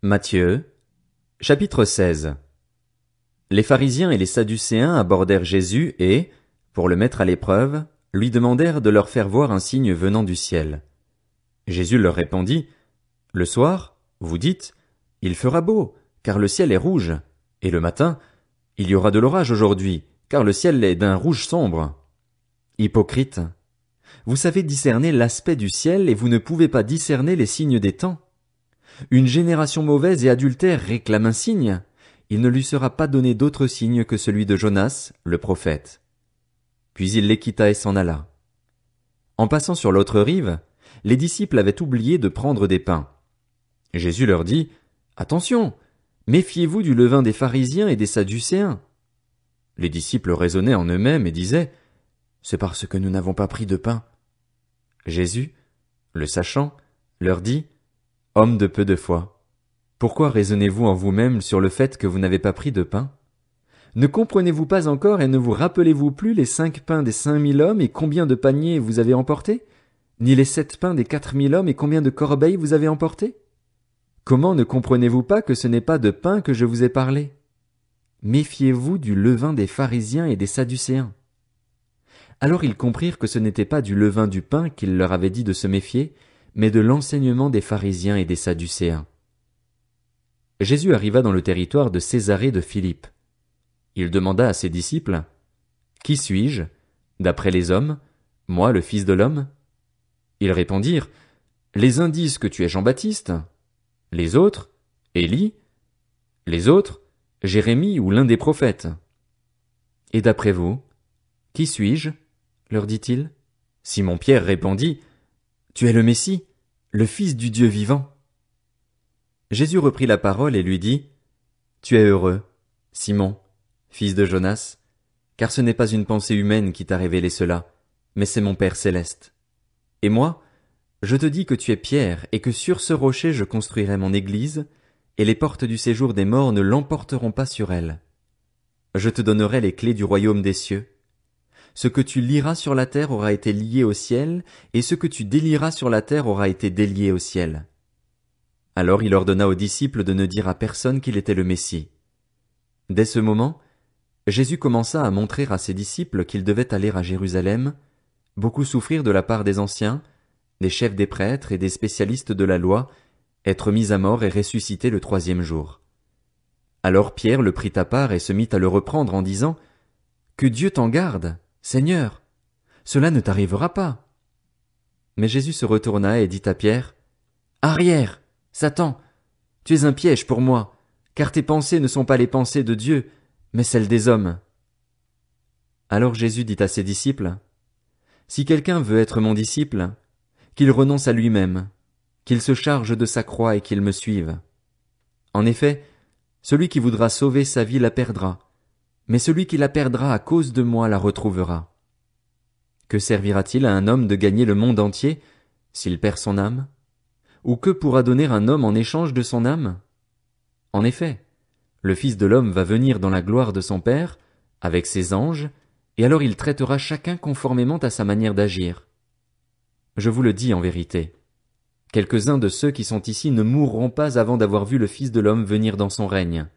Matthieu, chapitre 16. Les pharisiens et les sadducéens abordèrent Jésus et, pour le mettre à l'épreuve, lui demandèrent de leur faire voir un signe venant du ciel. Jésus leur répondit, « Le soir, vous dites, il fera beau, car le ciel est rouge, et le matin, il y aura de l'orage aujourd'hui, car le ciel est d'un rouge sombre. Hypocrite, vous savez discerner l'aspect du ciel et vous ne pouvez pas discerner les signes des temps. Une génération mauvaise et adultère réclame un signe. Il ne lui sera pas donné d'autre signe que celui de Jonas, le prophète. » Puis il les quitta et s'en alla. En passant sur l'autre rive, les disciples avaient oublié de prendre des pains. Jésus leur dit, « Attention, méfiez-vous du levain des pharisiens et des sadducéens. » Les disciples raisonnaient en eux-mêmes et disaient, « C'est parce que nous n'avons pas pris de pain. » Jésus, le sachant, leur dit, « Hommes de peu de foi, pourquoi raisonnez-vous en vous-même sur le fait que vous n'avez pas pris de pain? Ne comprenez-vous pas encore et ne vous rappelez-vous plus les 5 pains des 5000 hommes et combien de paniers vous avez emportés? Ni les 7 pains des 4000 hommes et combien de corbeilles vous avez emportés? Comment ne comprenez-vous pas que ce n'est pas de pain que je vous ai parlé? Méfiez-vous du levain des pharisiens et des sadducéens. » Alors ils comprirent que ce n'était pas du levain du pain qu'il leur avait dit de se méfier, mais de l'enseignement des pharisiens et des sadducéens. Jésus arriva dans le territoire de Césarée de Philippe. Il demanda à ses disciples, « Qui suis-je, d'après les hommes, moi le Fils de l'homme ?» Ils répondirent, « Les uns disent que tu es Jean-Baptiste, les autres, Élie, les autres, Jérémie ou l'un des prophètes. Et d'après vous, qui suis-je ?» leur dit-il. Simon-Pierre répondit, « Tu es le Messie, le Fils du Dieu vivant. » Jésus reprit la parole et lui dit, « Tu es heureux, Simon, fils de Jonas, car ce n'est pas une pensée humaine qui t'a révélé cela, mais c'est mon Père céleste. Et moi, je te dis que tu es Pierre et que sur ce rocher je construirai mon église, et les portes du séjour des morts ne l'emporteront pas sur elle. Je te donnerai les clés du royaume des cieux. Ce que tu lieras sur la terre aura été lié au ciel, et ce que tu délieras sur la terre aura été délié au ciel. » Alors il ordonna aux disciples de ne dire à personne qu'il était le Messie. Dès ce moment, Jésus commença à montrer à ses disciples qu'ils devaient aller à Jérusalem, beaucoup souffrir de la part des anciens, des chefs des prêtres et des spécialistes de la loi, être mis à mort et ressusciter le 3e jour. Alors Pierre le prit à part et se mit à le reprendre en disant, « Que Dieu t'en garde, Seigneur, cela ne t'arrivera pas. » Mais Jésus se retourna et dit à Pierre, « Arrière, Satan, tu es un piège pour moi, car tes pensées ne sont pas les pensées de Dieu, mais celles des hommes. » Alors Jésus dit à ses disciples, « Si quelqu'un veut être mon disciple, qu'il renonce à lui-même, qu'il se charge de sa croix et qu'il me suive. En effet, celui qui voudra sauver sa vie la perdra, mais celui qui la perdra à cause de moi la retrouvera. Que servira-t-il à un homme de gagner le monde entier s'il perd son âme? Ou que pourra donner un homme en échange de son âme? En effet, le Fils de l'homme va venir dans la gloire de son Père, avec ses anges, et alors il traitera chacun conformément à sa manière d'agir. Je vous le dis en vérité, quelques-uns de ceux qui sont ici ne mourront pas avant d'avoir vu le Fils de l'homme venir dans son règne.